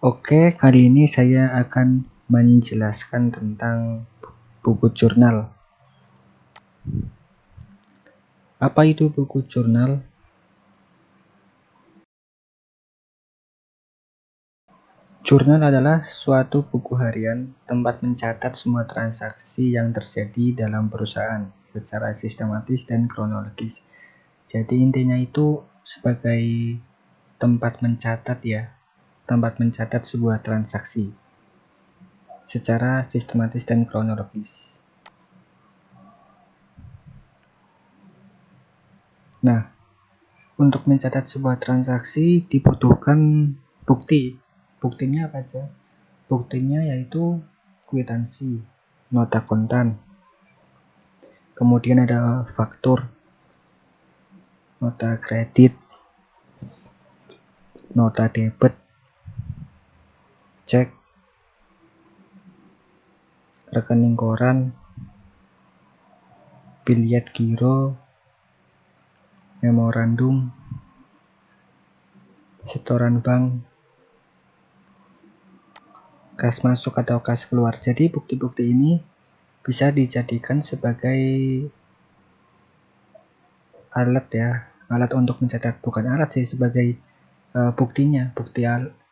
Oke, kali ini saya akan menjelaskan tentang buku jurnal. Apa itu buku jurnal? Jurnal adalah suatu buku harian tempat mencatat semua transaksi yang terjadi dalam perusahaan secara sistematis dan kronologis. Jadi intinya itu sebagai tempat mencatat sebuah transaksi secara sistematis dan kronologis. Nah, untuk mencatat sebuah transaksi dibutuhkan bukti. Buktinya apa aja? Buktinya yaitu kwitansi, nota kontan, kemudian ada faktur, nota kredit, nota debit, cek, rekening koran, bilet giro, memorandum, setoran bank, kas masuk atau kas keluar. Jadi bukti-bukti ini bisa dijadikan sebagai alat untuk mencatat, bukan alat sih, sebagai buktinya,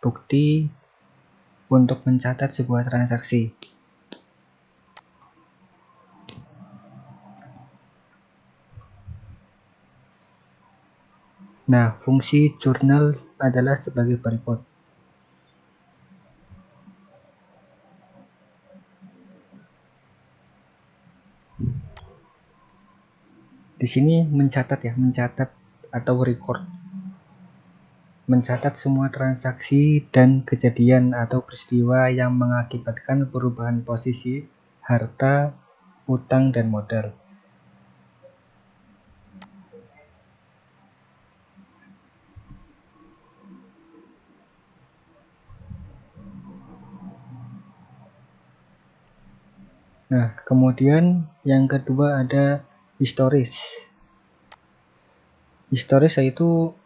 bukti untuk mencatat sebuah transaksi. Nah, fungsi jurnal adalah sebagai berikut. Di sini mencatat atau record. Mencatat semua transaksi dan kejadian atau peristiwa yang mengakibatkan perubahan posisi harta, utang, dan modal. Nah, kemudian yang kedua ada historis. Historis yaitu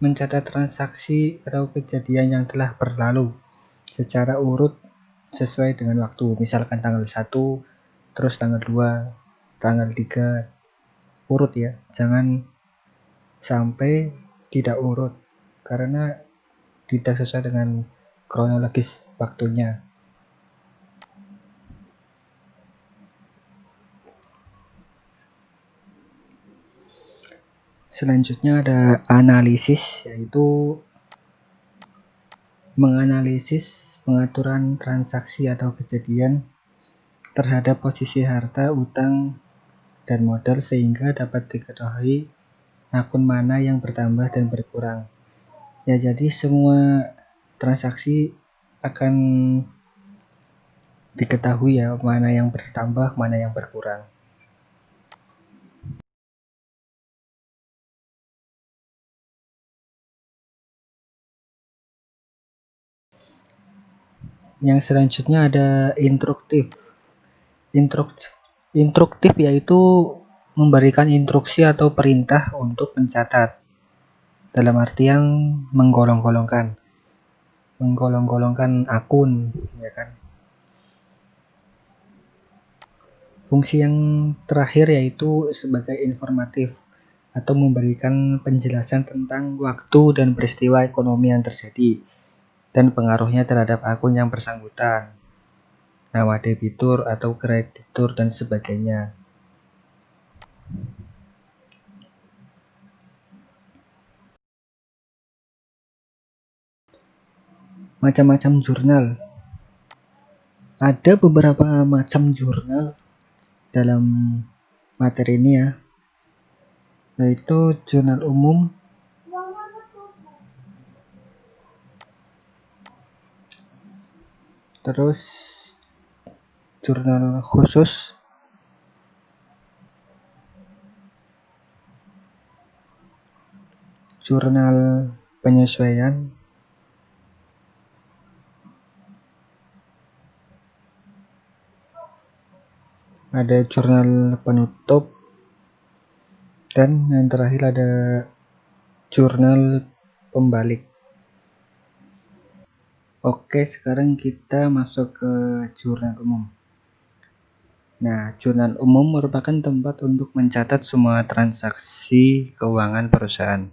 mencatat transaksi atau kejadian yang telah berlalu secara urut sesuai dengan waktu. Misalkan tanggal 1, terus tanggal 2, tanggal 3, urut ya. Jangan sampai tidak urut karena tidak sesuai dengan kronologis waktunya. Selanjutnya ada analisis, yaitu menganalisis pengaturan transaksi atau kejadian terhadap posisi harta, utang, dan modal sehingga dapat diketahui akun mana yang bertambah dan berkurang. Ya, jadi semua transaksi akan diketahui ya, mana yang bertambah, mana yang berkurang. Yang selanjutnya ada instruktif. Instruktif yaitu memberikan instruksi atau perintah untuk mencatat. Dalam artian menggolong-golongkan akun, ya kan. Fungsi yang terakhir yaitu sebagai informatif atau memberikan penjelasan tentang waktu dan peristiwa ekonomi yang terjadi dan pengaruhnya terhadap akun yang bersangkutan, nama debitur atau kreditur dan sebagainya. Macam-macam jurnal. Ada beberapa macam jurnal dalam materi ini ya, yaitu jurnal umum, terus jurnal khusus, jurnal penyesuaian, ada jurnal penutup, dan yang terakhir ada jurnal pembalik. Oke, sekarang kita masuk ke jurnal umum. Nah, jurnal umum merupakan tempat untuk mencatat semua transaksi keuangan perusahaan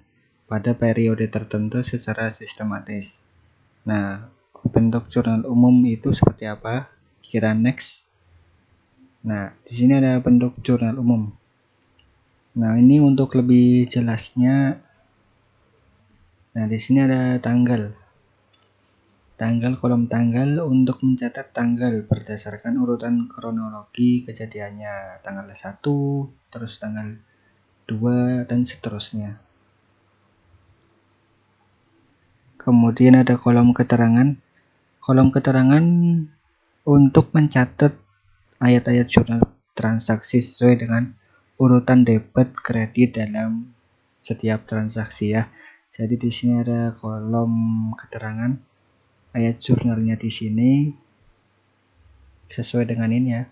pada periode tertentu secara sistematis. Nah, bentuk jurnal umum itu seperti apa? Kira next. Nah, di sini ada bentuk jurnal umum. Nah, ini untuk lebih jelasnya. Nah, di sini ada tanggal. Kolom tanggal untuk mencatat tanggal berdasarkan urutan kronologi kejadiannya. Tanggal 1, terus tanggal 2, dan seterusnya. Kemudian ada kolom keterangan. Kolom keterangan untuk mencatat ayat-ayat jurnal transaksi sesuai dengan urutan debit kredit dalam setiap transaksi ya. Jadi di sini ada kolom keterangan ayat jurnalnya di sini sesuai dengan ini ya.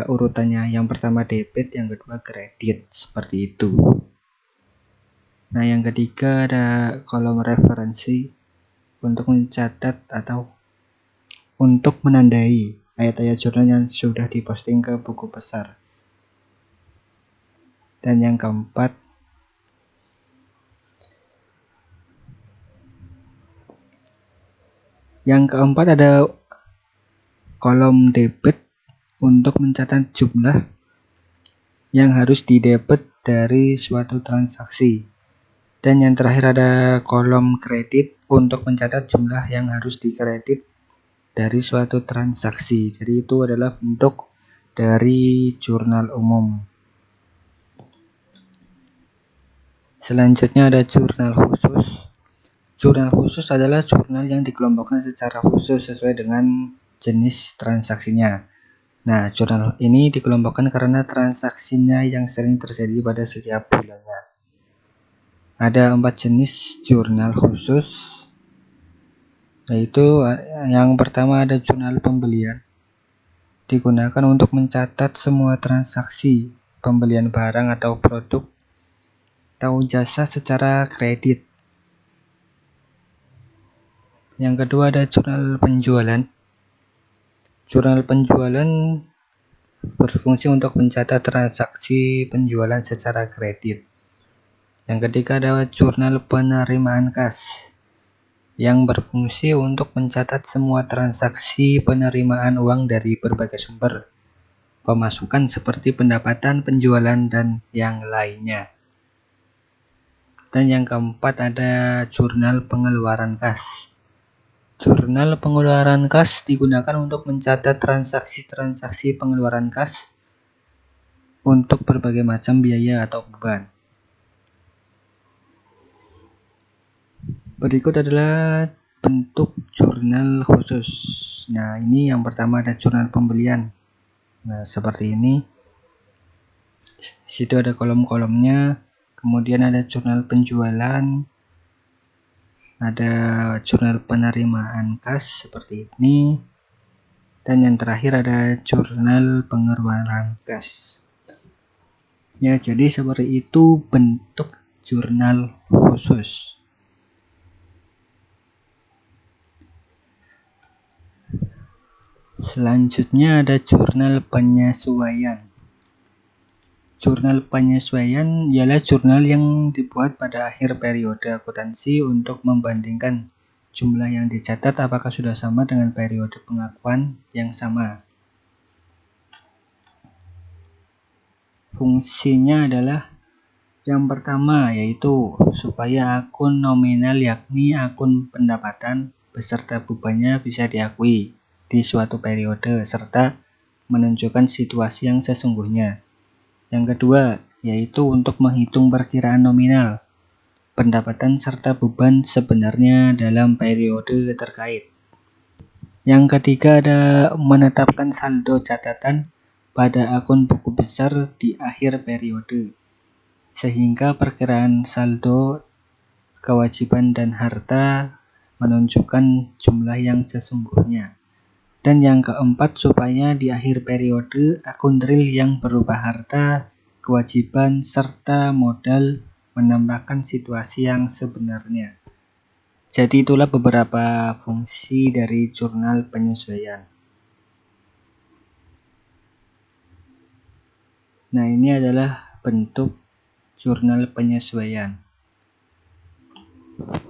Urutannya yang pertama debit, yang kedua kredit, seperti itu. Nah, yang ketiga ada kolom referensi untuk mencatat atau untuk menandai ayat-ayat jurnal yang sudah diposting ke buku besar. Dan yang keempat ada kolom debit untuk mencatat jumlah yang harus didebit dari suatu transaksi. Dan yang terakhir ada kolom kredit untuk mencatat jumlah yang harus dikredit dari suatu transaksi. Jadi itu adalah bentuk dari jurnal umum. Selanjutnya ada jurnal khusus. Jurnal khusus adalah jurnal yang dikelompokkan secara khusus sesuai dengan jenis transaksinya. Nah, jurnal ini dikelompokkan karena transaksinya yang sering terjadi pada setiap bulannya. Ada 4 jenis jurnal khusus, yaitu yang pertama ada jurnal pembelian. Digunakan untuk mencatat semua transaksi pembelian barang atau produk atau jasa secara kredit. Yang kedua ada jurnal penjualan. Jurnal penjualan berfungsi untuk mencatat transaksi penjualan secara kredit. Yang ketiga ada jurnal penerimaan kas yang berfungsi untuk mencatat semua transaksi penerimaan uang dari berbagai sumber pemasukan seperti pendapatan, penjualan, dan yang lainnya. Dan yang keempat ada jurnal pengeluaran kas. Jurnal pengeluaran kas digunakan untuk mencatat transaksi-transaksi pengeluaran kas untuk berbagai macam biaya atau beban. Berikut adalah bentuk jurnal khusus. Nah, ini yang pertama ada jurnal pembelian. Nah, seperti ini. Di situ ada kolom-kolomnya. Kemudian ada jurnal penjualan. Ada jurnal penerimaan kas seperti ini. Dan yang terakhir ada jurnal pengeluaran kas. Ya, jadi seperti itu bentuk jurnal khusus. Selanjutnya ada jurnal penyesuaian. Jurnal penyesuaian ialah jurnal yang dibuat pada akhir periode akuntansi untuk membandingkan jumlah yang dicatat apakah sudah sama dengan periode pengakuan yang sama. Fungsinya adalah yang pertama yaitu supaya akun nominal yakni akun pendapatan beserta bebannya bisa diakui di suatu periode serta menunjukkan situasi yang sesungguhnya. Yang kedua yaitu untuk menghitung perkiraan nominal, pendapatan serta beban sebenarnya dalam periode terkait. Yang ketiga ada menetapkan saldo catatan pada akun buku besar di akhir periode, sehingga perkiraan saldo, kewajiban dan harta menunjukkan jumlah yang sesungguhnya. Dan yang keempat supaya di akhir periode akun real yang berupa harta, kewajiban serta modal menampakkan situasi yang sebenarnya. Jadi itulah beberapa fungsi dari jurnal penyesuaian. Nah, ini adalah bentuk jurnal penyesuaian.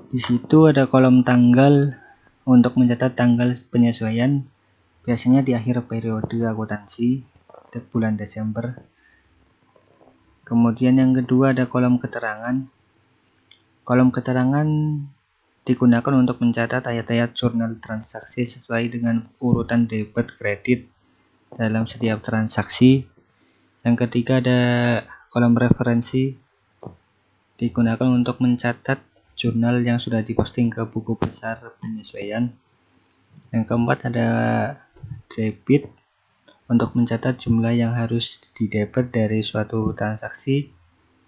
Di situ ada kolom tanggal untuk mencatat tanggal penyesuaian, biasanya di akhir periode akuntansi bulan Desember. Kemudian yang kedua ada kolom keterangan. Kolom keterangan digunakan untuk mencatat ayat-ayat jurnal transaksi sesuai dengan urutan debit kredit dalam setiap transaksi. Yang ketiga ada kolom referensi, digunakan untuk mencatat jurnal yang sudah diposting ke buku besar penyesuaian. Yang keempat ada debit, untuk mencatat jumlah yang harus didebit dari suatu transaksi.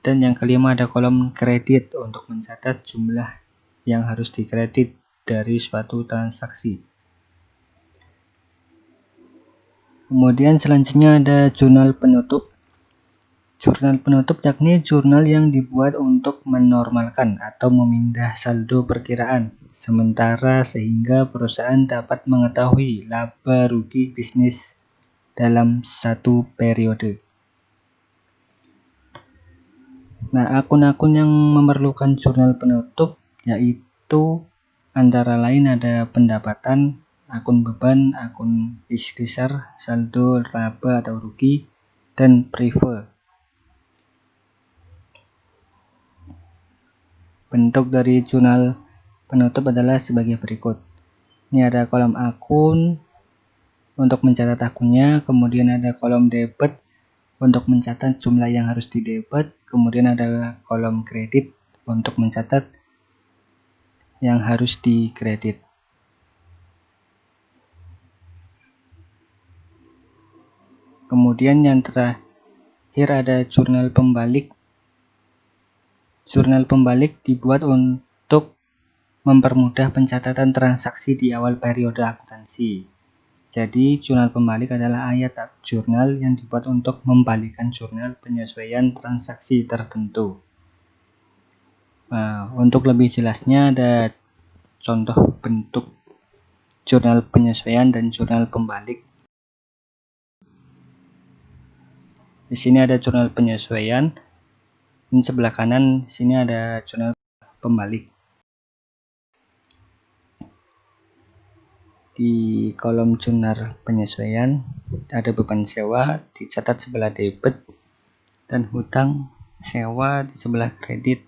Dan yang kelima ada kolom kredit, untuk mencatat jumlah yang harus dikredit dari suatu transaksi. Kemudian selanjutnya ada jurnal penutup. Jurnal penutup yakni jurnal yang dibuat untuk menormalkan atau memindah saldo perkiraan sementara sehingga perusahaan dapat mengetahui laba rugi bisnis dalam satu periode. Nah, akun-akun yang memerlukan jurnal penutup yaitu antara lain ada pendapatan, akun beban, akun ikhtisar, saldo laba atau rugi, dan prive. Bentuk dari jurnal penutup adalah sebagai berikut. Ini ada kolom akun untuk mencatat akunnya, kemudian ada kolom debit untuk mencatat jumlah yang harus didebit, kemudian ada kolom kredit untuk mencatat yang harus dikredit. Kemudian yang terakhir ada jurnal pembalik. Jurnal pembalik dibuat untuk mempermudah pencatatan transaksi di awal periode akuntansi. Jadi jurnal pembalik adalah ayat jurnal yang dibuat untuk membalikkan jurnal penyesuaian transaksi tertentu. Nah, untuk lebih jelasnya ada contoh bentuk jurnal penyesuaian dan jurnal pembalik. Di sini ada jurnal penyesuaian, di sebelah kanan sini ada jurnal pembalik. Di kolom jurnal penyesuaian ada beban sewa dicatat sebelah debit dan hutang sewa di sebelah kredit.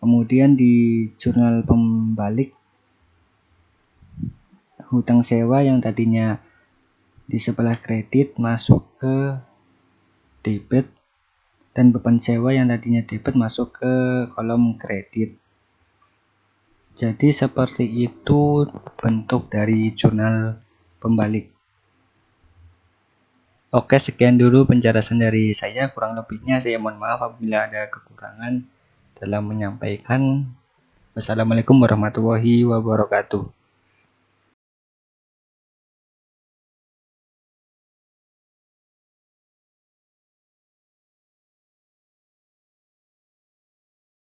Kemudian di jurnal pembalik, hutang sewa yang tadinya di sebelah kredit masuk ke debit dan beban sewa yang tadinya debit masuk ke kolom kredit. Jadi seperti itu bentuk dari jurnal pembalik. Oke, sekian dulu penjelasan dari saya. Kurang lebihnya saya mohon maaf apabila ada kekurangan dalam menyampaikan. Wassalamualaikum warahmatullahi wabarakatuh.